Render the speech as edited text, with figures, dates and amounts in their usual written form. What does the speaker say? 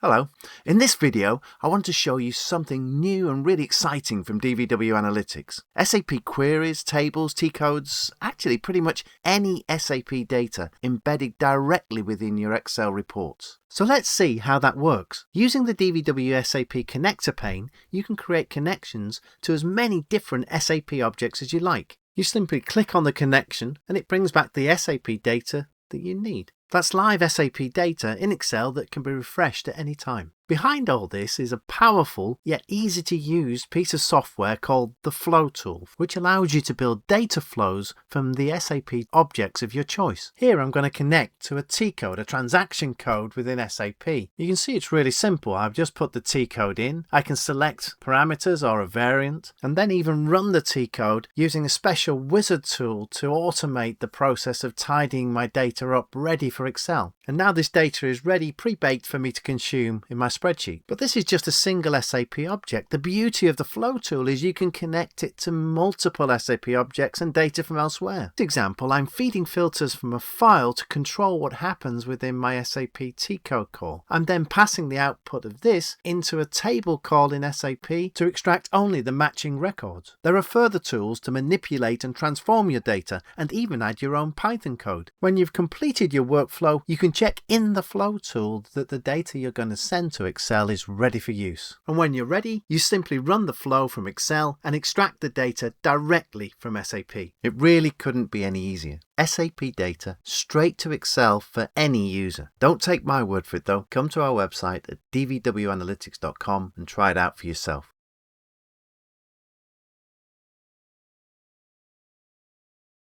Hello. In this video, I want to show you something new and really exciting from DVW Analytics. SAP queries, tables, T-codes, actually pretty much any SAP data embedded directly within your Excel reports. So let's see how that works. Using the DVW SAP connector pane, you can create connections to as many different SAP objects as you like. You simply click on the connection and it brings back the SAP data that you need. That's live SAP data in Excel that can be refreshed at any time. Behind all this is a powerful yet easy to use piece of software called the Flow Tool, which allows you to build data flows from the SAP objects of your choice. Here I'm going to connect to a T-code, a transaction code within SAP. You can see it's really simple. I've just put the T-code in. I can select parameters or a variant and then even run the T-code using a special wizard tool to automate the process of tidying my data up ready for Excel. And now this data is ready, pre-baked for me to consume in my spreadsheet. But this is just a single SAP object. The beauty of the Flow Tool is you can connect it to multiple SAP objects and data from elsewhere. For example, I'm feeding filters from a file to control what happens within my SAP T-code call. I'm then passing the output of this into a table call in SAP to extract only the matching records. There are further tools to manipulate and transform your data and even add your own Python code. When you've completed your workflow, you can check in the Flow Tool that the data you're going to send to Excel is ready for use. And when you're ready, you simply run the flow from Excel and extract the data directly from SAP. It really couldn't be any easier. SAP data straight to Excel for any user. Don't take my word for it though. Come to our website at dvwanalytics.com and try it out for yourself.